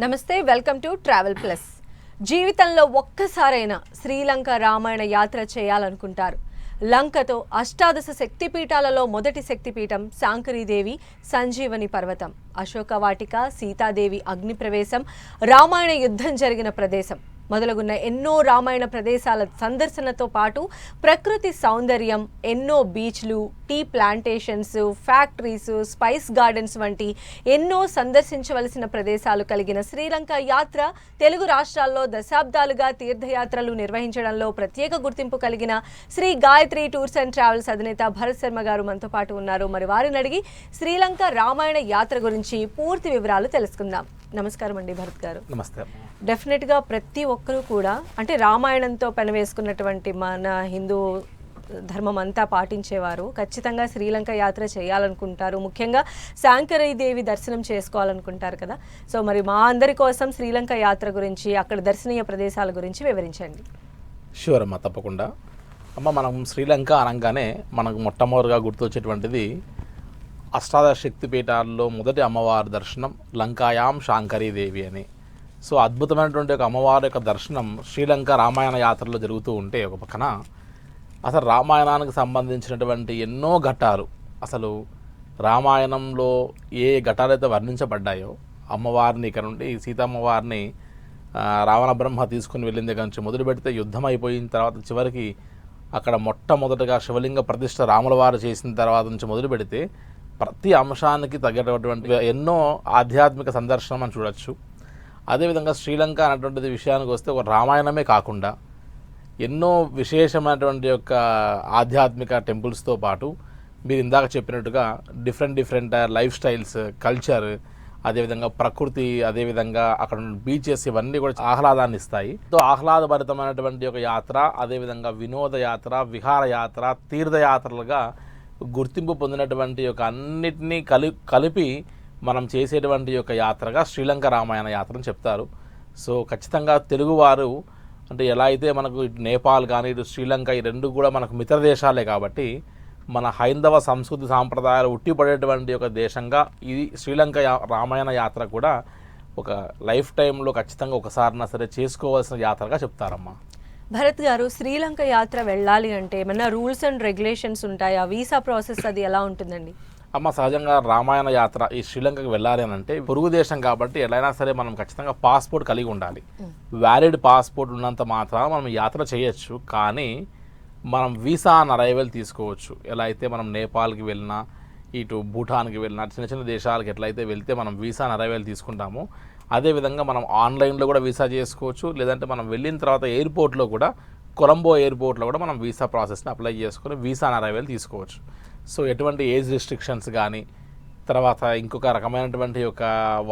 నమస్తే, welcome to travel plus. జీవితంలో ఒక్కసారైనా శ్రీలంక రామాయణ యాత్ర చేయాలనుకుంటారు. లంకతో అష్టాదశ శక్తిపీఠాలలో మొదటి శక్తిపీఠం శాంకరీదేవి సంజీవని పర్వతం, అశోక వాటిక, సీతాదేవి అగ్ని ప్రవేశం, రామాయణ యుద్ధం జరిగిన ప్రదేశం మొదలగున్న ఎన్నో రామాయణ ప్రదేశాల సందర్శనతో పాటు ప్రకృతి సౌందర్యం, ఎన్నో బీచ్లు, tea plantations, factories, spice gardens వంటి ఎన్నో సందర్శించవలసిన ప్రదేశాలు కలిగిన శ్రీలంక యాత్ర తెలుగు రాష్ట్రాల్లో దశాబ్దాలుగా తీర్థయాత్రలు నిర్వహించడంలో ప్రత్యేక గుర్తింపు కలిగిన Shri Gayatri tours and travels అధినేత భరత్ శర్మ గారు మనతో పాటు ఉన్నారు. మరి వారిని అడిగి శ్రీలంక రామాయణ యాత్ర గురించి పూర్తి వివరాలు తెలుసుకుందాం. నమస్కారం అండి భరత్ గారు. నమస్తే. డెఫినెట్గా ప్రతి ఒక్కరూ కూడా అంటే రామాయణంతో పెనవేసుకున్నటువంటి మన హిందూ ధర్మం అంతా పాటించేవారు ఖచ్చితంగా శ్రీలంక యాత్ర చేయాలనుకుంటారు. ముఖ్యంగా శాంకరీదేవి దర్శనం చేసుకోవాలనుకుంటారు కదా. సో మరి మా అందరి కోసం శ్రీలంక యాత్ర గురించి, అక్కడ దర్శనీయ ప్రదేశాల గురించి వివరించండి. షూర్ అమ్మ, తప్పకుండా. మనం శ్రీలంక అనగానే మనకు మొట్టమొదటిగా గుర్తొచ్చేటువంటిది అష్టాదశ శక్తిపీఠాల్లో మొదటి అమ్మవారి దర్శనం లంకాయాం శాంకరీదేవి అని. సో అద్భుతమైనటువంటి ఒక అమ్మవారి యొక్క దర్శనం శ్రీలంక రామాయణ యాత్రలో జరుగుతూ ఉంటే ఒక పక్కన అసలు రామాయణానికి సంబంధించినటువంటి ఎన్నో ఘట్టాలు, అసలు రామాయణంలో ఏ ఘట్టాలైతే వర్ణించబడ్డాయో అమ్మవారిని ఇక్కడ నుండి సీతమ్మవారిని రావణ బ్రహ్మ తీసుకుని వెళ్ళిన దగ్గర నుంచి మొదలు పెడితే యుద్ధం అయిపోయిన తర్వాత చివరికి అక్కడ మొట్టమొదటిగా శివలింగ ప్రతిష్ఠ రాముల వారు చేసిన తర్వాత నుంచి మొదలు పెడితే ప్రతి అంశానికి తగ్గటువంటి ఎన్నో ఆధ్యాత్మిక సందర్శనం అని చూడొచ్చు. అదేవిధంగా శ్రీలంక అనేటువంటిది విషయానికి వస్తే ఒక రామాయణమే కాకుండా ఎన్నో విశేషమైనటువంటి యొక్క ఆధ్యాత్మిక టెంపుల్స్తో పాటు మీరు ఇందాక చెప్పినట్టుగా డిఫరెంట్ లైఫ్ స్టైల్స్, కల్చర్, అదేవిధంగా ప్రకృతి, అదేవిధంగా అక్కడ బీచెస్ ఇవన్నీ కూడా ఆహ్లాదాన్ని ఇస్తాయి. సో ఆహ్లాదభరితమైనటువంటి ఒక యాత్ర, అదేవిధంగా వినోద యాత్ర, విహార యాత్ర, తీర్థయాత్రలుగా గుర్తింపు పొందినటువంటి యొక్క అన్నిటినీ కలిపి మనం చేసేటువంటి యొక్క యాత్రగా శ్రీలంక రామాయణ యాత్రను చెప్తారు. సో ఖచ్చితంగా తెలుగువారు అంటే ఎలా అయితే మనకు ఇటు నేపాల్ కానీ ఇటు శ్రీలంక ఈ రెండు కూడా మనకు మిత్ర దేశాలే కాబట్టి మన హైందవ సంస్కృతి సాంప్రదాయాలు ఉట్టిపడేటువంటి ఒక దేశంగా ఈ శ్రీలంక రామాయణ యాత్ర కూడా ఒక లైఫ్ టైంలో ఖచ్చితంగా ఒకసారైనా సరే చేసుకోవాల్సిన యాత్రగా చెప్తారమ్మా. భరత్ గారు, శ్రీలంక యాత్ర వెళ్ళాలి అంటే ఏమన్నా రూల్స్ అండ్ రెగ్యులేషన్స్ ఉంటాయా? వీసా ప్రాసెస్ అది ఎలా ఉంటుందండి? అమ్మ, సహజంగా రామాయణ యాత్ర ఈ శ్రీలంకకి వెళ్ళాలి అని అంటే పొరుగు దేశం కాబట్టి ఎలాగైనా సరే మనం ఖచ్చితంగా పాస్పోర్ట్ కలిగి ఉండాలి. వ్యాలిడ్ పాస్పోర్ట్ ఉన్నంత మాత్రాన మనం యాత్ర చేయొచ్చు. కానీ మనం వీసా ఆన్ అరైవల్ తీసుకోవచ్చు. ఎలా అయితే మనం నేపాల్కి వెళ్ళినా, ఇటు భూటాన్కి వెళ్ళినా, చిన్న దేశాలకు ఎట్లయితే వెళ్తే మనం వీసా ఆన్ అరైవల్ తీసుకుంటామో అదేవిధంగా మనం ఆన్లైన్లో కూడా వీసా చేసుకోవచ్చు. లేదంటే మనం వెళ్ళిన తర్వాత ఎయిర్పోర్ట్లో కూడా, కొలంబో ఎయిర్పోర్ట్లో కూడా మనం వీసా ప్రాసెస్ని అప్లై చేసుకొని వీసా ఆన్ అరైవల్ తీసుకోవచ్చు. సో ఎటువంటి ఏజ్ రిస్ట్రిక్షన్స్ కానీ, తర్వాత ఇంకొక రకమైనటువంటి ఒక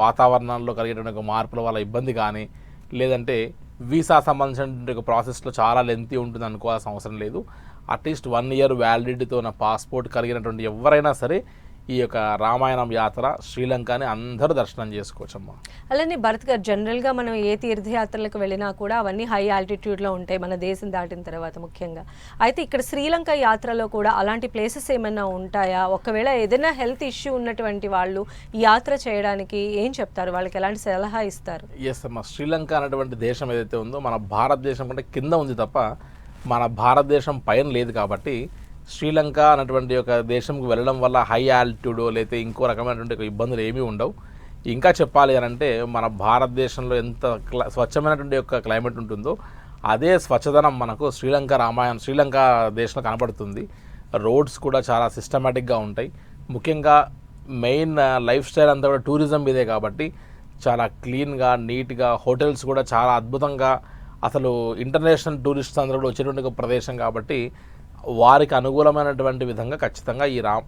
వాతావరణంలో కలిగేటువంటి మార్పుల వల్ల ఇబ్బంది కానీ, లేదంటే వీసా సంబంధించినటువంటి ఒక ప్రాసెస్లో చాలా లెంతీ ఉంటుంది అనుకోవాల్సిన అవసరం లేదు. అట్లీస్ట్ 1 year వ్యాలిడిటీతో ఉన్న పాస్పోర్ట్ కలిగినటువంటి ఎవరైనా సరే ఈ యొక్క రామాయణం యాత్ర శ్రీలంకని అందరూ దర్శనం చేసుకోవచ్చమ్మా. అలానే భరత్ గారు, జనరల్గా మనం ఏ తీర్థయాత్రలకు వెళ్ళినా కూడా అవన్నీ హై ఆల్టిట్యూడ్లో ఉంటాయి మన దేశం దాటిన తర్వాత ముఖ్యంగా. అయితే ఇక్కడ శ్రీలంక యాత్రలో కూడా అలాంటి ప్లేసెస్ ఏమైనా ఉంటాయా? ఒకవేళ ఏదైనా హెల్త్ ఇష్యూ ఉన్నటువంటి వాళ్ళు ఈ యాత్ర చేయడానికి ఏం చెప్తారు? వాళ్ళకి ఎలాంటి సలహా ఇస్తారు? ఎస్ అమ్మా, శ్రీలంక అనేటువంటి దేశం ఏదైతే ఉందో మన భారతదేశం కంటే కింద ఉంది తప్ప మన భారతదేశం పైన లేదు కాబట్టి శ్రీలంక అనేటువంటి ఒక దేశంకి వెళ్ళడం వల్ల హై ఆల్టిట్యూడ్ లేకపోతే ఇంకో రకమైనటువంటి ఇబ్బందులు ఏమీ ఉండవు. ఇంకా చెప్పాలి అని అంటే మన భారతదేశంలో ఎంత స్వచ్ఛమైనటువంటి యొక్క క్లైమేట్ ఉంటుందో అదే స్వచ్ఛదనం మనకు శ్రీలంక దేశంలో కనబడుతుంది. రోడ్స్ కూడా చాలా సిస్టమేటిక్గా ఉంటాయి. ముఖ్యంగా మెయిన్ లైఫ్ స్టైల్ అంతా కూడా టూరిజం మీదే కాబట్టి చాలా క్లీన్గా, నీట్గా, హోటల్స్ కూడా చాలా అద్భుతంగా, అసలు ఇంటర్నేషనల్ టూరిస్ట్స్ అందరూ కూడా వచ్చేటువంటి ఒక ప్రదేశం కాబట్టి వారికి అనుకూలమైనటువంటి విధంగా ఖచ్చితంగా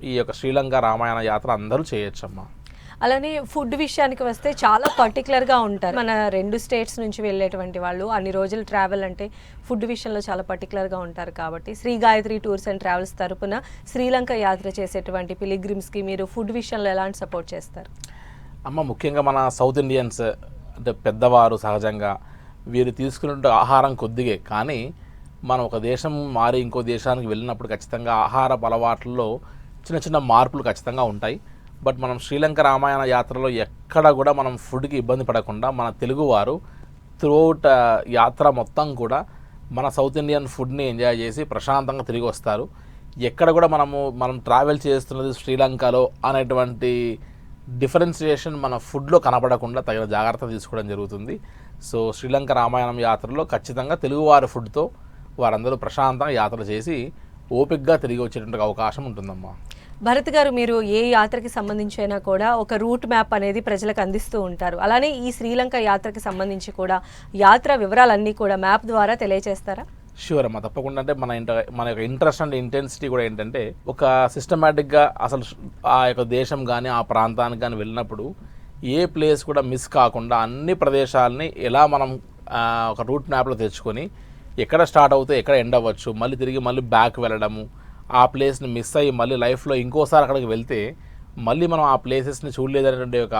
ఈ యొక్క శ్రీలంక రామాయణ యాత్ర అందరూ చేయొచ్చమ్మా. అలానే ఫుడ్ విషయానికి వస్తే చాలా పర్టికులర్గా ఉంటారు మన 2 స్టేట్స్ నుంచి వెళ్ళేటువంటి వాళ్ళు. అన్ని రోజులు ట్రావెల్ అంటే ఫుడ్ విషయంలో చాలా పర్టికులర్గా ఉంటారు కాబట్టి Shri Gayatri tours and travels తరపున శ్రీలంక యాత్ర చేసేటువంటి పిలిగ్రిమ్స్కి మీరు ఫుడ్ విషయంలో ఎలాంటి సపోర్ట్ చేస్తారు? అమ్మ, ముఖ్యంగా మన సౌత్ ఇండియన్స్ అంటే పెద్దవారు సహజంగా వీరు తీసుకునే ఆహారం కొద్దిగే, కానీ మనం ఒక దేశం మారి ఇంకో దేశానికి వెళ్ళినప్పుడు ఖచ్చితంగా ఆహారపు అలవాట్లలో చిన్న మార్పులు ఖచ్చితంగా ఉంటాయి. బట్ మనం శ్రీలంక రామాయణ యాత్రలో ఎక్కడ కూడా మనం ఫుడ్కి ఇబ్బంది పడకుండా మన తెలుగువారు త్రూఅవుట్ యాత్ర మొత్తం కూడా మన సౌత్ ఇండియన్ ఫుడ్ని ఎంజాయ్ చేసి ప్రశాంతంగా తిరిగి వస్తారు. ఎక్కడ కూడా మనం ట్రావెల్ చేస్తున్నది శ్రీలంకలో అనేటువంటి డిఫరెన్సియేషన్ మన ఫుడ్లో కనపడకుండా తగిన జాగ్రత్త తీసుకోవడం జరుగుతుంది. సో శ్రీలంక రామాయణం యాత్రలో ఖచ్చితంగా తెలుగువారి ఫుడ్తో వారందరూ ప్రశాంతంగా యాత్ర చేసి ఓపికగా తిరిగి వచ్చేటువంటి అవకాశం ఉంటుందమ్మా. భరత్ గారు, మీరు ఏ యాత్రకి సంబంధించైనా కూడా ఒక రూట్ మ్యాప్ అనేది ప్రజలకు అందిస్తూ ఉంటారు. అలానే ఈ శ్రీలంక యాత్రకి సంబంధించి కూడా యాత్ర వివరాలన్నీ కూడా మ్యాప్ ద్వారా తెలియజేస్తారా? ష్యూర్ అమ్మా, తప్పకుండా. అంటే మన యొక్క ఇంట్రెస్ట్ అండ్ ఇంటెన్సిటీ కూడా ఏంటంటే ఒక సిస్టమేటిక్గా అసలు ఆ యొక్క దేశం కానీ ఆ ప్రాంతానికి కానీ వెళ్ళినప్పుడు ఏ ప్లేస్ కూడా మిస్ కాకుండా అన్ని ప్రదేశాలని ఎలా మనం ఒక రూట్ మ్యాప్లో తెచ్చుకొని ఎక్కడ స్టార్ట్ అవుతే ఎక్కడ ఎండ్ అవ్వచ్చు, మళ్ళీ తిరిగి మళ్ళీ బ్యాక్ వెళ్ళడము, ఆ ప్లేస్ని మిస్ అయ్యి మళ్ళీ లైఫ్లో ఇంకోసారి అక్కడికి వెళ్తే మళ్ళీ మనం ఆ ప్లేసెస్ని చూడలేదనేటువంటి ఒక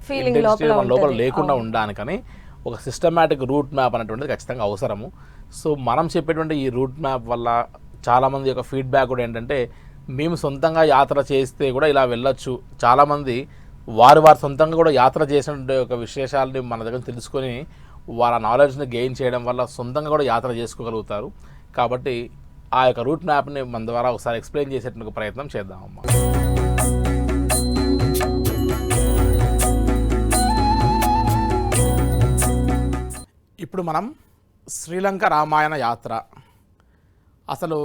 ఫీలింగ్ మన లోపల లేకుండా ఉండడానికని ఒక సిస్టమేటిక్ రూట్ మ్యాప్ అనేటువంటిది ఖచ్చితంగా అవసరము. సో మనం చెప్పేటువంటి ఈ రూట్ మ్యాప్ వల్ల చాలామంది యొక్క ఫీడ్బ్యాక్ కూడా ఏంటంటే, మేము సొంతంగా యాత్ర చేస్తే కూడా ఇలా వెళ్ళొచ్చు. చాలామంది వారు సొంతంగా కూడా యాత్ర చేసిన ఒక విశేషాలని మన దగ్గర తెలుసుకొని వారి నాలెడ్జ్ని గెయిన్ చేయడం వల్ల సొంతంగా కూడా యాత్ర చేసుకోగలుగుతారు. కాబట్టి ఆ యొక్క రూట్ మ్యాప్ని మన ద్వారా ఒకసారి ఎక్స్ప్లెయిన్ చేసేటువంటి ప్రయత్నం చేద్దామమ్మా. ఇప్పుడు మనం శ్రీలంక రామాయణ యాత్ర, అసలు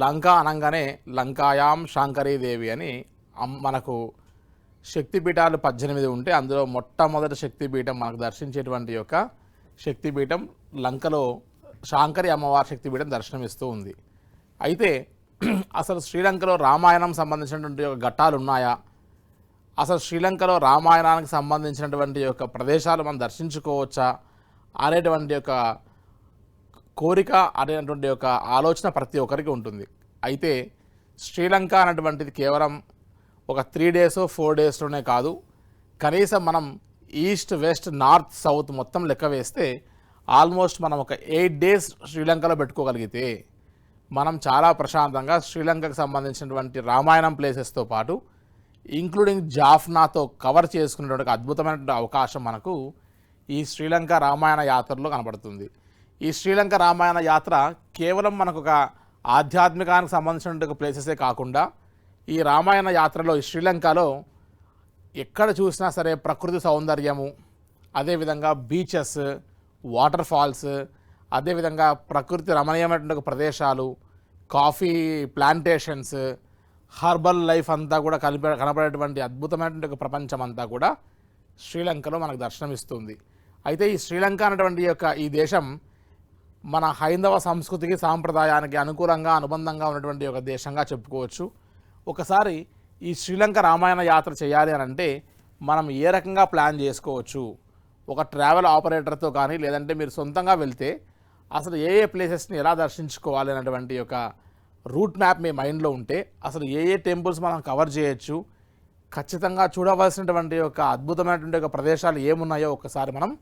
లంక అనగానే లంకాయాం శాంకరీదేవి అని మనకు శక్తిపీఠాలు 18 ఉంటే అందులో మొట్టమొదటి శక్తిపీఠం మనకు దర్శించేటువంటి యొక్క శక్తిపీఠం లంకలో శాంకరి అమ్మవారి శక్తిపీఠం దర్శనమిస్తూ ఉంది. అయితే అసలు శ్రీలంకలో రామాయణం సంబంధించినటువంటి యొక్క ఘట్టాలు ఉన్నాయా, అసలు శ్రీలంకలో రామాయణానికి సంబంధించినటువంటి యొక్క ప్రదేశాలు మనం దర్శించుకోవచ్చా అనేటువంటి యొక్క కోరిక అనేటువంటి యొక్క ఆలోచన ప్రతి ఒక్కరికి ఉంటుంది. అయితే శ్రీలంక అనేటువంటిది కేవలం ఒక 3 days 4 daysలోనే కాదు, కనీసం మనం ఈస్ట్ వెస్ట్ నార్త్ సౌత్ మొత్తం లెక్క వేస్తే ఆల్మోస్ట్ మనం ఒక 8 days శ్రీలంకలో పెట్టుకోగలిగితే మనం చాలా ప్రశాంతంగా శ్రీలంకకు సంబంధించినటువంటి రామాయణం ప్లేసెస్తో పాటు ఇంక్లూడింగ్ జాఫ్నాతో కవర్ చేసుకునేటువంటి అద్భుతమైనటువంటి అవకాశం మనకు ఈ శ్రీలంక రామాయణ యాత్రలో కనబడుతుంది. ఈ శ్రీలంక రామాయణ యాత్ర కేవలం మనకు ఒక ఆధ్యాత్మికానికి సంబంధించిన ప్లేసెసే కాకుండా ఈ రామాయణ యాత్రలో ఈ శ్రీలంకలో ఎక్కడ చూసినా సరే ప్రకృతి సౌందర్యము, అదేవిధంగా బీచెస్, వాటర్ ఫాల్స్, అదేవిధంగా ప్రకృతి రమణీయమైనటువంటి ప్రదేశాలు, కాఫీ ప్లాంటేషన్స్, హర్బల్ లైఫ్ అంతా కూడా కనబడేటువంటి అద్భుతమైనటువంటి ప్రపంచం అంతా కూడా శ్రీలంకలో మనకు దర్శనమిస్తుంది. అయితే ఈ శ్రీలంక అనేటువంటి యొక్క ఈ దేశం మన హైందవ సంస్కృతికి సాంప్రదాయానికి అనుకూలంగా అనుబంధంగా ఉన్నటువంటి ఒక దేశంగా చెప్పుకోవచ్చు. ఒకసారి ఈ శ్రీలంక రామాయణ యాత్ర చేయాలి అని అంటే మనం ఏ రకంగా ప్లాన్ చేసుకోవచ్చు, ఒక ట్రావెల్ ఆపరేటర్తో కానీ లేదంటే మీరు సొంతంగా వెళ్తే అసలు ఏ ప్లేసెస్ని ఎలా దర్శించుకోవాలి అనేటువంటి ఒక రూట్ మ్యాప్ మీ మైండ్లో ఉంటే అసలు ఏ టెంపుల్స్ మనం కవర్ చేయొచ్చు, ఖచ్చితంగా చూడవలసినటువంటి ఒక అద్భుతమైనటువంటి ఒక ప్రదేశాలు ఏమున్నాయో ఒకసారి మనం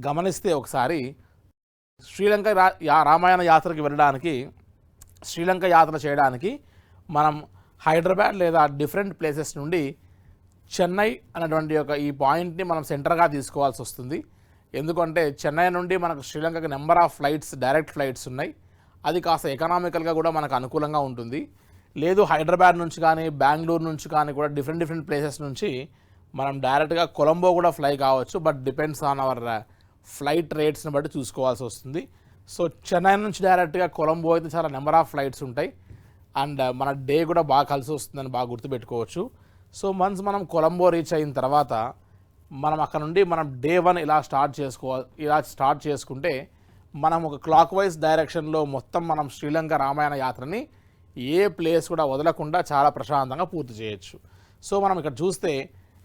గమనిస్తే, ఒకసారి శ్రీలంక రామాయణ యాత్రకి వెళ్ళడానికి, శ్రీలంక యాత్ర చేయడానికి మనం హైదరాబాద్ లేదా డిఫరెంట్ ప్లేసెస్ నుండి చెన్నై అనేటువంటి ఒక ఈ పాయింట్ని మనం సెంటర్గా తీసుకోవాల్సి వస్తుంది. ఎందుకంటే చెన్నై నుండి మనకు శ్రీలంకకి number of flights, direct flights ఉన్నాయి. అది కాస్త ఎకనామికల్గా కూడా మనకు అనుకూలంగా ఉంటుంది. లేదు హైదరాబాద్ నుంచి కానీ బెంగళూరు నుంచి కానీ కూడా డిఫరెంట్ ప్లేసెస్ నుంచి మనం డైరెక్ట్గా కొలంబో కూడా ఫ్లై కావచ్చు. But depends on our flight రేట్స్ని బట్టి చూసుకోవాల్సి వస్తుంది. సో చెన్నై నుంచి డైరెక్ట్గా కొలంబో అయితే చాలా నెంబర్ ఆఫ్ ఫ్లైట్స్ ఉంటాయి అండ్ మన డే కూడా బాగా కలిసి వస్తుందని బాగా గుర్తుపెట్టుకోవచ్చు. సో వన్స్ మనం కొలంబో రీచ్ అయిన తర్వాత మనం అక్కడ నుండి మనం డే 1 ఇలా స్టార్ట్ చేసుకుంటే మనం ఒక క్లాక్ వైజ్ డైరెక్షన్లో మొత్తం మనం శ్రీలంక రామాయణ యాత్రని ఏ ప్లేస్ కూడా వదలకుండా చాలా ప్రశాంతంగా పూర్తి చేయొచ్చు. సో మనం ఇక్కడ చూస్తే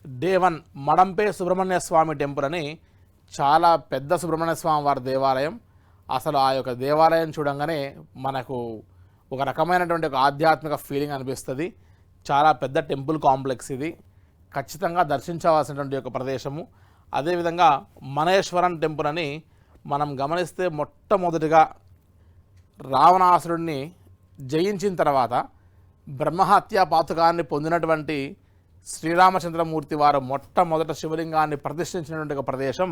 డే 1 మడంపే సుబ్రహ్మణ్య స్వామి టెంపుల్ అని చాలా పెద్ద సుబ్రహ్మణ్య స్వామి వారి దేవాలయం. అసలు ఆ యొక్క దేవాలయం చూడంగానే మనకు ఒక రకమైనటువంటి ఒక ఆధ్యాత్మిక ఫీలింగ్ అనిపిస్తుంది. చాలా పెద్ద టెంపుల్ కాంప్లెక్స్ ఇది, ఖచ్చితంగా దర్శించవలసినటువంటి ఒక ప్రదేశము. అదేవిధంగా మనేశ్వరం టెంపుల్ అని మనం గమనిస్తే మొట్టమొదటిగా రావణాసురుడిని జయించిన తర్వాత బ్రహ్మహత్య పాతకాన్ని పొందినటువంటి శ్రీరామచంద్రమూర్తి వారు మొట్టమొదట శివలింగాన్ని ప్రతిష్ఠించినటువంటి ఒక ప్రదేశం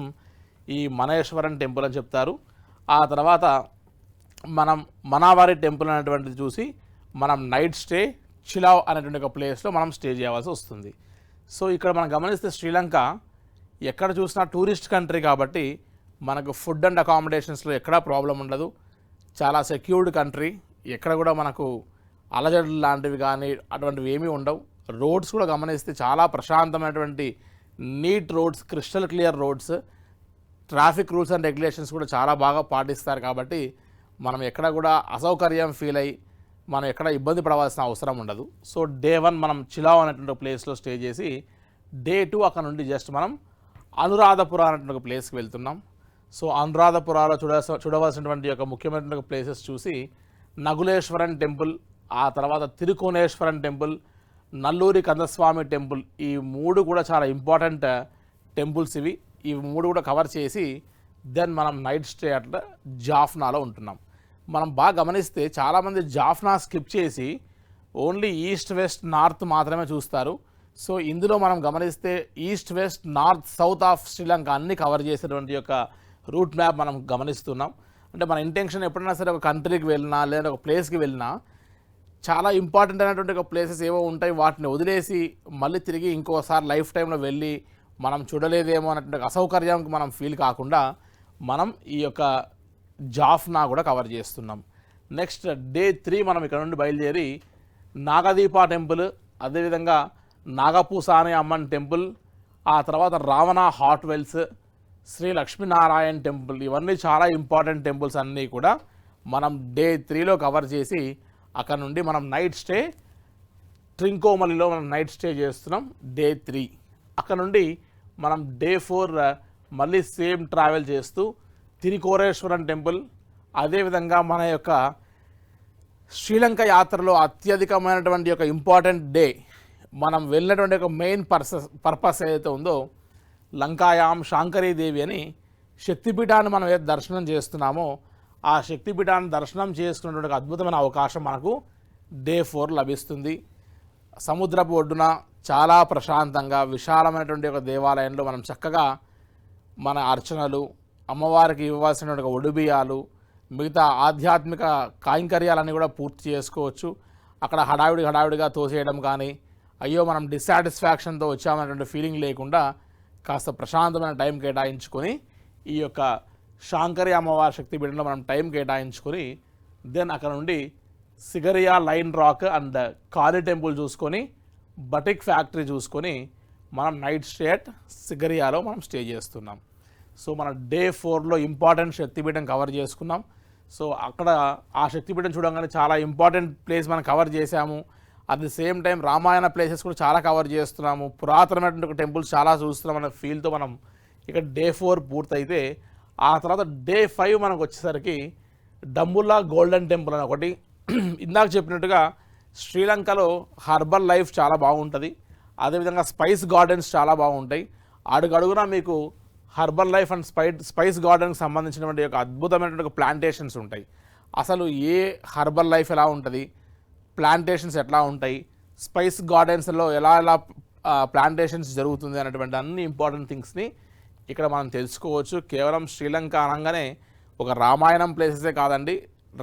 ఈ మనేశ్వరం టెంపుల్ అని చెప్తారు. ఆ తర్వాత మనం మనావారి టెంపుల్ అనేటువంటిది చూసి మనం నైట్ స్టే చిలావ్ అనేటువంటి ఒక ప్లేస్లో మనం స్టే చేయవలసి వస్తుంది. సో ఇక్కడ మనం గమనిస్తే శ్రీలంక ఎక్కడ చూసినా టూరిస్ట్ కంట్రీ కాబట్టి మనకు ఫుడ్ అండ్ అకామిడేషన్స్లో ఎక్కడా ప్రాబ్లం ఉండదు. చాలా సెక్యూర్డ్ కంట్రీ, ఎక్కడ కూడా మనకు అలజడులు లాంటివి కానీ అటువంటివి ఏమీ ఉండవు. రోడ్స్ కూడా గమనిస్తే చాలా ప్రశాంతమైనటువంటి neat roads, crystal clear roads. Traffic rules and regulations కూడా చాలా బాగా పాటిస్తారు కాబట్టి మనం ఎక్కడ కూడా అసౌకర్యం ఫీల్ అయ్యి మనం ఎక్కడ ఇబ్బంది పడవలసిన అవసరం ఉండదు. సో డే 1 మనం చిలావ్ అనేటువంటి ప్లేస్లో స్టే చేసి డే 2 అక్కడ నుండి జస్ట్ మనం అనురాధపుర అనేటువంటి ఒక ప్లేస్కి వెళ్తున్నాం. సో అనురాధపురాలో చూడవలసినటువంటి ఒక ముఖ్యమైనటువంటి ప్లేసెస్ చూసి నగులేశ్వరం టెంపుల్, ఆ తర్వాత తిరుకోనేశ్వరం టెంపుల్, నల్లూరి కందస్వామి టెంపుల్, ఈ 3 కూడా చాలా ఇంపార్టెంట్ టెంపుల్స్ ఇవి. ఈ 3 కూడా కవర్ చేసి దెన్ మనం నైట్ స్టే అట్లా జాఫ్నాలో ఉంటున్నాం. మనం బాగా గమనిస్తే చాలామంది జాఫ్నా స్కిప్ చేసి ఓన్లీ ఈస్ట్ వెస్ట్ నార్త్ మాత్రమే చూస్తారు. సో ఇందులో మనం గమనిస్తే east west north south of Sri Lanka అన్ని కవర్ చేసేటువంటి యొక్క రూట్ మ్యాప్ మనం గమనిస్తున్నాం. అంటే మన ఇంటెన్షన్ ఎప్పుడైనా సరే ఒక కంట్రీకి వెళ్ళినా లేదా ఒక ప్లేస్కి వెళ్ళినా చాలా ఇంపార్టెంట్ అయినటువంటి ఒక ప్లేసెస్ ఏవో ఉంటాయి, వాటిని వదిలేసి మళ్ళీ తిరిగి ఇంకోసారి లైఫ్ టైంలో వెళ్ళి మనం చూడలేదేమో అన్నటువంటి అసౌకర్యానికి మనం ఫీల్ కాకుండా మనం ఈ యొక్క జాఫ్నా కూడా కవర్ చేస్తున్నాం. నెక్స్ట్ డే 3 మనం ఇక్కడ నుండి బయలుదేరి నాగదీప టెంపుల్, అదేవిధంగా నాగపూసాని అమ్మన్ టెంపుల్, ఆ తర్వాత Ravana hot wells, Shri Lakshminarayana temple, ఇవన్నీ చాలా ఇంపార్టెంట్ టెంపుల్స్ అన్నీ కూడా మనం డే 3లో కవర్ చేసి అక్కడ నుండి మనం నైట్ స్టే ట్రింకోమలిలో మనం నైట్ స్టే చేస్తున్నాం డే 3. అక్కడ నుండి మనం డే 4 మళ్ళీ సేమ్ ట్రావెల్ చేస్తూ తిరుకోనేశ్వరం టెంపుల్, అదేవిధంగా మన యొక్క శ్రీలంక యాత్రలో అత్యధికమైనటువంటి ఒక ఇంపార్టెంట్ డే మనం వెళ్ళినటువంటి ఒక మెయిన్ పర్పస్ ఏదైతే ఉందో లంకాయాం శాంకరీదేవి అని శక్తిపీఠాన్ని మనం ఏదైతే దర్శనం చేస్తున్నామో ఆ శక్తిపీఠాన్ని దర్శనం చేసుకున్నటువంటి అద్భుతమైన అవకాశం మనకు డే 4 లభిస్తుంది. సముద్రపు ఒడ్డున చాలా ప్రశాంతంగా విశాలమైనటువంటి ఒక దేవాలయంలో మనం చక్కగా మన అర్చనలు, అమ్మవారికి ఇవ్వాల్సినటువంటి ఒక ఒడిబియ్యాలు, మిగతా ఆధ్యాత్మిక కైంకర్యాలన్నీ కూడా పూర్తి చేసుకోవచ్చు. అక్కడ హడావిడిగా తోసేయడం కానీ, అయ్యో మనం డిస్సాటిస్ఫాక్షన్తో వచ్చామనేటువంటి ఫీలింగ్ లేకుండా కాస్త ప్రశాంతమైన టైం కేటాయించుకొని ఈ యొక్క శాంకరి అమ్మవారి శక్తిపీఠంలో మనం టైం కేటాయించుకొని దెన్ అక్కడ నుండి Sigiriya lion rock and Kali temple చూసుకొని బటిక్ ఫ్యాక్టరీ చూసుకొని మనం నైట్ స్టే అట్ సిగరియాలో మనం స్టే చేస్తున్నాం. సో మన డే 4లో ఇంపార్టెంట్ శక్తిపీఠం కవర్ చేసుకున్నాం. సో అక్కడ ఆ శక్తిపీఠం చూడంగానే చాలా ఇంపార్టెంట్ ప్లేస్ మనం కవర్ చేశాము. At the same time Ramayana places కూడా చాలా కవర్ చేస్తున్నాము, పురాతనమైనటువంటి టెంపుల్స్ చాలా చూస్తున్నాం అనే ఫీల్తో మనం ఇక్కడ డే 4 పూర్తయితే ఆ తర్వాత డే 5 మనకు వచ్చేసరికి డంబుల్లా గోల్డెన్ టెంపుల్ అని ఒకటి. ఇందాక చెప్పినట్టుగా శ్రీలంకలో హర్బల్ లైఫ్ చాలా బాగుంటుంది, అదేవిధంగా స్పైస్ గార్డెన్స్ చాలా బాగుంటాయి. అడుగడుగునా మీకు హర్బల్ లైఫ్ అండ్ స్పైస్ గార్డెన్కి సంబంధించినటువంటి ఒక అద్భుతమైనటువంటి ప్లాంటేషన్స్ ఉంటాయి. అసలు ఏ హర్బల్ లైఫ్ ఎలా ఉంటుంది, ప్లాంటేషన్స్ ఎట్లా ఉంటాయి, స్పైస్ గార్డెన్స్లో ఎలా ప్లాంటేషన్స్ జరుగుతుంది అనేటువంటి అన్ని ఇంపార్టెంట్ థింగ్స్ని ఇక్కడ మనం తెలుసుకోవచ్చు. కేవలం శ్రీలంక అనగానే ఒక రామాయణం ప్లేసెసే కాదండి,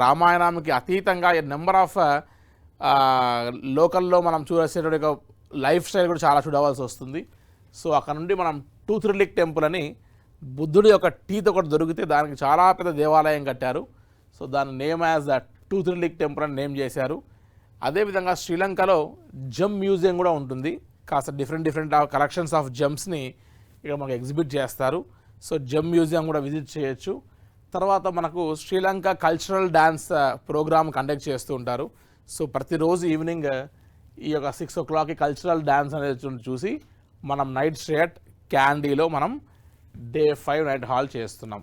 రామాయణానికి అతీతంగా నెంబర్ ఆఫ్ లోకల్లో మనం చూసేటువంటి ఒక లైఫ్ స్టైల్ కూడా చాలా చూడవలసి వస్తుంది. సో అక్కడ నుండి మనం టూత్రిలిక్ టెంపుల్ అని బుద్ధుడి యొక్క టీత్ ఒకటి దొరికితే దానికి చాలా పెద్ద దేవాలయం కట్టారు. సో దాని నేమ్ యాజ్ ద టూత్రిలిక్ టెంపుల్ అని నేమ్ చేశారు. అదేవిధంగా శ్రీలంకలో జమ్ మ్యూజియం కూడా ఉంటుంది, కాస్త డిఫరెంట్ కలెక్షన్స్ ఆఫ్ జమ్స్ని ఇక్కడ మనకు ఎగ్జిబిట్ చేస్తారు. సో జమ్ మ్యూజియం కూడా విజిట్ చేయొచ్చు. తర్వాత మనకు Sri Lanka cultural dance programme conduct చేస్తూ ఉంటారు. సో ప్రతిరోజు ఈవినింగ్ ఈ యొక్క 6 o'clockకి కల్చరల్ డ్యాన్స్ అనేది చూసి మనం నైట్ స్టే అట్ క్యాండీలో మనం డే 5 నైట్ హాల్ చేస్తున్నాం.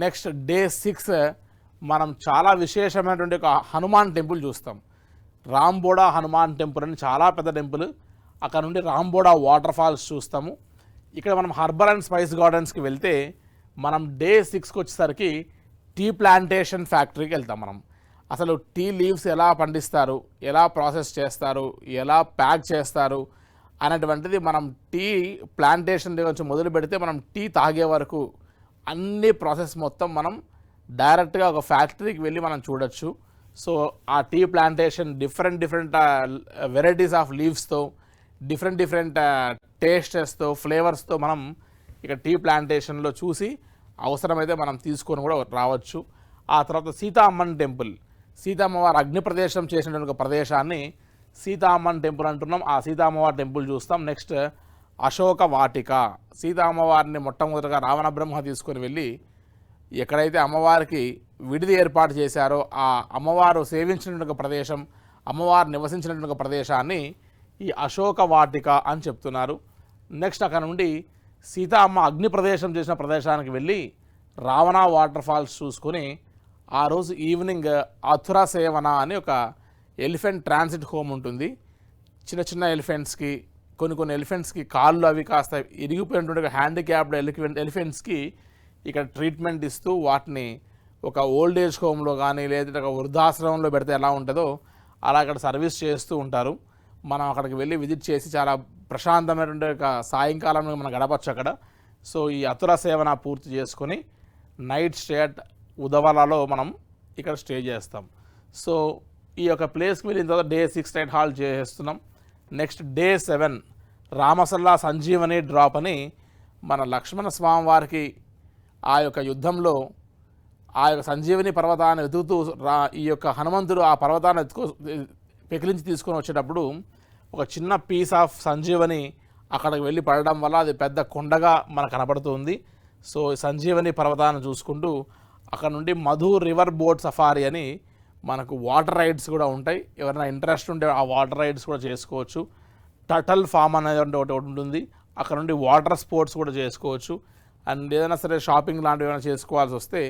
నెక్స్ట్ డే 6 మనం చాలా విశేషమైనటువంటి ఒక హనుమాన్ టెంపుల్ చూస్తాం. రాంబోడా హనుమాన్ టెంపుల్ అని చాలా పెద్ద టెంపుల్. అక్కడ నుండి రాంబోడా వాటర్ ఫాల్స్ చూస్తాము. ఇక్కడ మనం హర్బల్ అండ్ స్పైస్ గార్డెన్స్కి వెళ్తే మనం డే 6కి వచ్చేసరికి టీ ప్లాంటేషన్ ఫ్యాక్టరీకి వెళ్తాం. మనం అసలు టీ లీవ్స్ ఎలా పండిస్తారు, ఎలా ప్రాసెస్ చేస్తారు, ఎలా ప్యాక్ చేస్తారు, అనేటువంటిది మనం టీ ప్లాంటేషన్ దగ్గర నుంచి మొదలు పెడితే మనం టీ తాగే వరకు అన్ని ప్రాసెస్ మొత్తం మనం డైరెక్ట్గా ఒక ఫ్యాక్టరీకి వెళ్ళి మనం చూడొచ్చు. సో ఆ tea plantation different varieties of లీవ్స్తో డిఫరెంట్ టేస్టెస్తో ఫ్లేవర్స్తో మనం ఇక టీ ప్లాంటేషన్లో చూసి అవసరమైతే మనం తీసుకొని కూడా రావచ్చు. ఆ తర్వాత సీతామ్మన్ టెంపుల్, సీతమ్మవారు అగ్ని ప్రదేశం చేసినటువంటి ఒక ప్రదేశాన్ని సీతామ్మన్ టెంపుల్ అంటున్నాం. ఆ సీతామ్మవారి టెంపుల్ చూస్తాం. నెక్స్ట్ అశోక వాటిక, సీతామ్మవారిని మొట్టమొదటిగా రావణ బ్రహ్మ తీసుకొని వెళ్ళి ఎక్కడైతే అమ్మవారికి విడిది ఏర్పాటు చేశారో ఆ అమ్మవారు సేవించినటువంటి ఒక ప్రదేశం, అమ్మవారు నివసించినటువంటి ఒక ప్రదేశాన్ని ఈ అశోక వాటిక అని చెప్తున్నారు. నెక్స్ట్ అక్కడ నుండి సీతా అమ్మ అగ్ని ప్రదేశం చేసిన ప్రదేశానికి వెళ్ళి రావణ వాటర్ ఫాల్స్ చూసుకొని ఆ రోజు ఈవినింగ్ అథురా సేవన అని ఒక ఎలిఫెంట్ ట్రాన్సిట్ హోమ్ ఉంటుంది. చిన్న ఎలిఫెంట్స్కి కొన్ని ఎలిఫెంట్స్కి కాళ్ళు అవి కాస్త ఇరిగిపోయినటువంటి హ్యాండిక్యాప్డ్ ఎలిఫెంట్స్కి ఇక్కడ ట్రీట్మెంట్ ఇస్తూ వాటిని ఒక ఓల్డ్ ఏజ్ హోమ్లో కానీ లేదా ఒక వృద్ధాశ్రమంలో పెడితే ఎలా ఉంటుందో అలా అక్కడ సర్వీస్ చేస్తూ ఉంటారు. మనం అక్కడికి వెళ్ళి విజిట్ చేసి చాలా ప్రశాంతమైనటువంటి ఒక సాయంకాలం మనం గడపచ్చు అక్కడ. సో ఈ అతుర సేవన పూర్తి చేసుకొని నైట్ స్టే అట్ ఉదవలలో మనం ఇక్కడ స్టే చేస్తాం. సో ఈ యొక్క ప్లేస్కి వెళ్ళిన తర్వాత డే 6 నైట్ హాల్ట్ చేస్తున్నాం. నెక్స్ట్ డే 7 రామసల్లా సంజీవని డ్రాప్ అని మన లక్ష్మణ స్వామి వారికి ఆ యొక్క యుద్ధంలో ఆ యొక్క సంజీవని పర్వతాన్ని వెతుకుతూ ఈ యొక్క హనుమంతుడు ఆ పర్వతాన్ని పెకిలించి తీసుకొని వచ్చేటప్పుడు ఒక చిన్న పీస్ ఆఫ్ సంజీవని అక్కడికి వెళ్ళి పడడం వల్ల అది పెద్ద కొండగా మనకు కనబడుతుంది. సో సంజీవని పర్వతాన్ని చూసుకుంటూ అక్కడ నుండి మధు రివర్ బోట్ సఫారీ అని మనకు వాటర్ రైడ్స్ కూడా ఉంటాయి. ఎవరైనా ఇంట్రెస్ట్ ఉంటే ఆ వాటర్ రైడ్స్ కూడా చేసుకోవచ్చు. టటల్ ఫామ్ అనేది ఒకటి ఉంటుంది. అక్కడ నుండి వాటర్ స్పోర్ట్స్ కూడా చేసుకోవచ్చు. అండ్ ఏదైనా సరే షాపింగ్ లాంటివి ఏమైనా చేసుకోవాల్సి వస్తే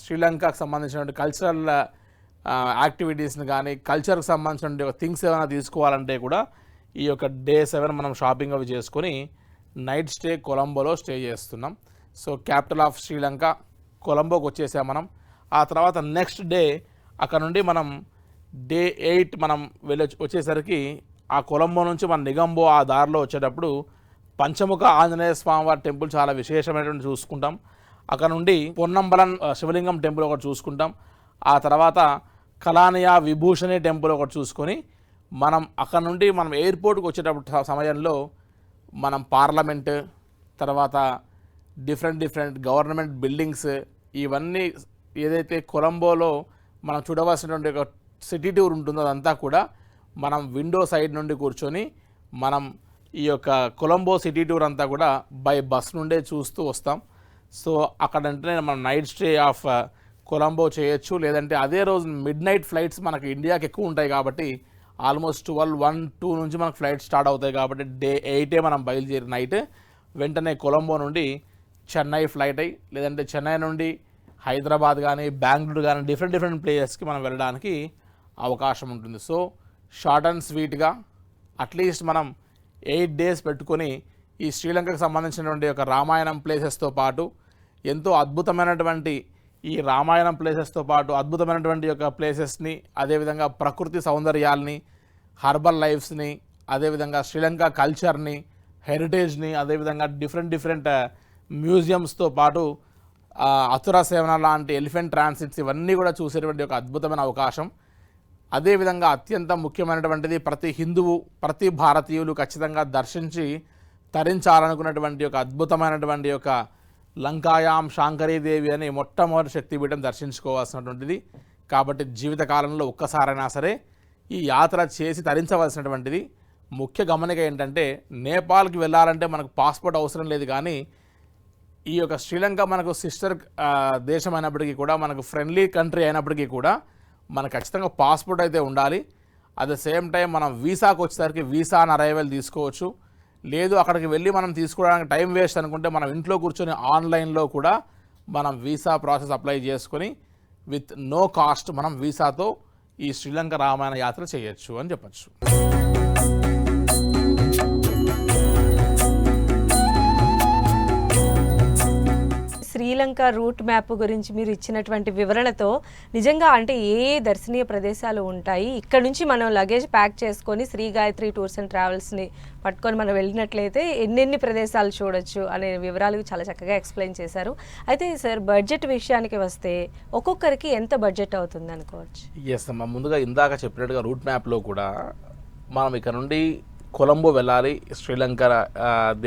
శ్రీలంకకు సంబంధించినటువంటి కల్చరల్ యాక్టివిటీస్ని కానీ కల్చర్కి సంబంధించిన థింగ్స్ ఏమైనా తీసుకోవాలంటే కూడా ఈ యొక్క డే 7 మనం షాపింగ్ అవి చేసుకొని నైట్ స్టే కొలంబోలో స్టే చేస్తున్నాం. సో క్యాపిటల్ ఆఫ్ శ్రీలంక కొలంబోకి వచ్చేసాం మనం. ఆ తర్వాత నెక్స్ట్ డే అక్కడ నుండి మనం డే 8 మనం వచ్చేసరికి ఆ కొలంబో నుంచి మన నిగంబో ఆ దారిలో వచ్చేటప్పుడు పంచముఖ ఆంజనేయ స్వామివారి టెంపుల్ చాలా విశేషమైనటువంటి చూసుకుంటాం. అక్కడ నుండి పొన్నంబలం శివలింగం టెంపుల్ ఒకటి చూసుకుంటాం. ఆ తర్వాత కలానియా విభూషణి టెంపుల్ ఒకటి చూసుకొని మనం అక్కడ నుండి మనం ఎయిర్పోర్ట్కి వచ్చేటప్పుడు సమయంలో మనం పార్లమెంట్ తర్వాత డిఫరెంట్ గవర్నమెంట్ బిల్డింగ్స్ ఇవన్నీ ఏదైతే కొలంబోలో మనం చూడవలసినటువంటి ఒక సిటీ టూర్ ఉంటుందో అదంతా కూడా మనం విండో సైడ్ నుండి కూర్చొని మనం ఈ యొక్క కొలంబో సిటీ టూర్ అంతా కూడా బై బస్ నుండే చూస్తూ వస్తాం. సో అక్కడంటే మనం నైట్ స్టే ఆఫ్ కొలంబో చేయొచ్చు. లేదంటే అదే రోజు మిడ్ నైట్ ఫ్లైట్స్ మనకి ఇండియాకి ఎక్కువ ఉంటాయి కాబట్టి ఆల్మోస్ట్ 12, 1, 2 నుంచి మనకు ఫ్లైట్ స్టార్ట్ అవుతాయి కాబట్టి డే 8 మనం బయలుదేరి నైట్ వెంటనే కొలంబో నుండి చెన్నై ఫ్లైట్ అయ్యి లేదంటే చెన్నై నుండి హైదరాబాద్ కానీ బెంగళూరు కానీ డిఫరెంట్ ప్లేసెస్కి మనం వెళ్ళడానికి అవకాశం ఉంటుంది. సో షార్ట్ అండ్ స్వీట్గా అట్లీస్ట్ మనం 8 డేస్ పెట్టుకొని ఈ శ్రీలంకకు సంబంధించినటువంటి ఒక రామాయణం ప్లేసెస్తో పాటు ఎంతో అద్భుతమైనటువంటి ఈ రామాయణం ప్లేసెస్తో పాటు అద్భుతమైనటువంటి యొక్క ప్లేసెస్ని అదేవిధంగా ప్రకృతి సౌందర్యాల్ని హర్బల్ లైఫ్స్ని అదేవిధంగా శ్రీలంక కల్చర్ని హెరిటేజ్ని అదేవిధంగా డిఫరెంట్ మ్యూజియంస్తో పాటు అతురా సేవన లాంటి ఎలిఫెంట్ ట్రాన్సిట్స్ ఇవన్నీ కూడా చూసేటువంటి ఒక అద్భుతమైన అవకాశం. అదేవిధంగా అత్యంత ముఖ్యమైనటువంటిది ప్రతి హిందువు ప్రతి భారతీయులు ఖచ్చితంగా దర్శించి తరించాలనుకున్నటువంటి ఒక అద్భుతమైనటువంటి ఒక లంకాయాం శాంకరీదేవి అని మొట్టమొదటి శక్తిపీఠం దర్శించుకోవాల్సినటువంటిది. కాబట్టి జీవితకాలంలో ఒక్కసారైనా సరే ఈ యాత్ర చేసి తరించవలసినటువంటిది. ముఖ్య గమనిక ఏంటంటే నేపాల్కి వెళ్ళాలంటే మనకు పాస్పోర్ట్ అవసరం లేదు, కానీ ఈ యొక్క శ్రీలంక మనకు సిస్టర్ దేశం అయినప్పటికీ కూడా మనకు ఫ్రెండ్లీ కంట్రీ అయినప్పటికీ కూడా మనకు ఖచ్చితంగా పాస్పోర్ట్ అయితే ఉండాలి. అట్ ద సేమ్ టైం మనం వీసాకు వచ్చేసరికి వీసా ఆన్ అరైవల్ తీసుకోవచ్చు. లేదు అక్కడికి వెళ్ళి మనం తీసుకోవడానికి టైం వేస్ట్ అనుకుంటే మనం ఇంట్లో కూర్చొని ఆన్లైన్లో కూడా మనం వీసా ప్రాసెస్ అప్లై చేసుకొని విత్ నో కాస్ట్ మనం వీసాతో ఈ శ్రీలంక రామాయణ యాత్ర చేయొచ్చు అని చెప్పచ్చు. శ్రీలంక శ్రీలంక రూట్ మ్యాప్ గురించి మీరు ఇచ్చినటువంటి వివరణతో నిజంగా అంటే ఏ దర్శనీయ ప్రదేశాలు ఉంటాయి, ఇక్కడ నుంచి మనం లగేజ్ ప్యాక్ చేసుకొని శ్రీ గాయత్రి టూర్స్ అండ్ ట్రావెల్స్ని పట్టుకొని మనం వెళ్ళినట్లయితే ఎన్నెన్ని ప్రదేశాలు చూడొచ్చు అనే వివరాలు చాలా చక్కగా ఎక్స్ప్లెయిన్ చేశారు. అయితే సార్ బడ్జెట్ విషయానికి వస్తే ఒక్కొక్కరికి ఎంత బడ్జెట్ అవుతుంది అనుకోవచ్చు? ఎస్ అమ్మా, ముందుగా ఇందాక చెప్పినట్టుగా రూట్ మ్యాప్లో కూడా మనం ఇక్కడ నుండి కొలంబో వెళ్ళాలి, శ్రీలంక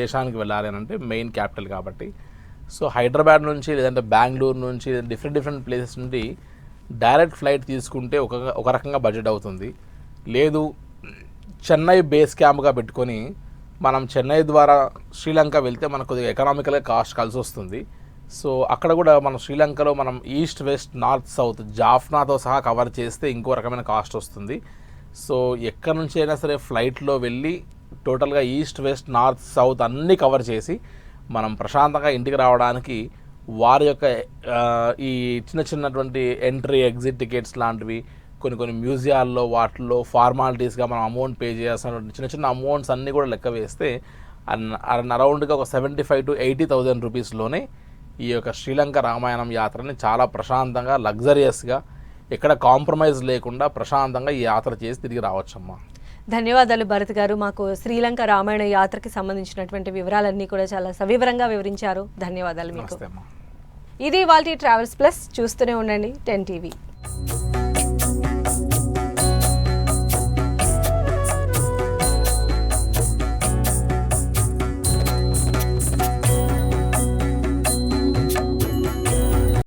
దేశానికి వెళ్ళాలి అని అంటే మెయిన్ క్యాపిటల్ కాబట్టి. సో హైదరాబాద్ నుంచి లేదంటే బెంగళూరు నుంచి డిఫరెంట్ ప్లేసెస్ నుండి డైరెక్ట్ ఫ్లైట్ తీసుకుంటే ఒక రకంగా బడ్జెట్ అవుతుంది. లేదు చెన్నై బేస్ క్యాంప్గా పెట్టుకొని మనం చెన్నై ద్వారా శ్రీలంక వెళ్తే మనకు కొద్దిగా ఎకనామికల్గా కాస్ట్ కలిసి వస్తుంది. సో అక్కడ కూడా మనం శ్రీలంకలో మనం ఈస్ట్ వెస్ట్ నార్త్ సౌత్ జాఫ్నాతో సహా కవర్ చేస్తే ఇంకో రకమైన కాస్ట్ వస్తుంది. సో ఎక్కడి నుంచి అయినా సరే ఫ్లైట్లో వెళ్ళి టోటల్గా ఈస్ట్ వెస్ట్ నార్త్ సౌత్ అన్నీ కవర్ చేసి మనం ప్రశాంతంగా ఇంటికి రావడానికి వారి యొక్క ఈ చిన్నటువంటి ఎంట్రీ ఎగ్జిట్ టికెట్స్ లాంటివి కొన్ని మ్యూజియాల్లో వాటిల్లో ఫార్మాలిటీస్గా మనం అమౌంట్ పే చేయాల్సిన చిన్న అమౌంట్స్ అన్నీ కూడా లెక్క వేస్తే అరౌండ్గా ఒక 75,000 to 80,000 రూపీస్లోనే ఈ యొక్క శ్రీలంక రామాయణం యాత్రని చాలా ప్రశాంతంగా లగ్జరియస్గా ఎక్కడ కాంప్రమైజ్ లేకుండా ప్రశాంతంగా ఈ యాత్ర చేసి తిరిగి రావచ్చమ్మా. ధన్యవాదాలు భరత్ గారు. మాకు శ్రీలంక రామాయణ యాత్రకి సంబంధించినటువంటి వివరాలన్నీ కూడా చాలా సవివరంగా వివరించారు. ధన్యవాదాలు మీకు. నమస్తే అమ్మా. ఇది ఇవాల్టి ట్రావెల్స్ ప్లస్. చూస్తూనే ఉండండి 10 TV.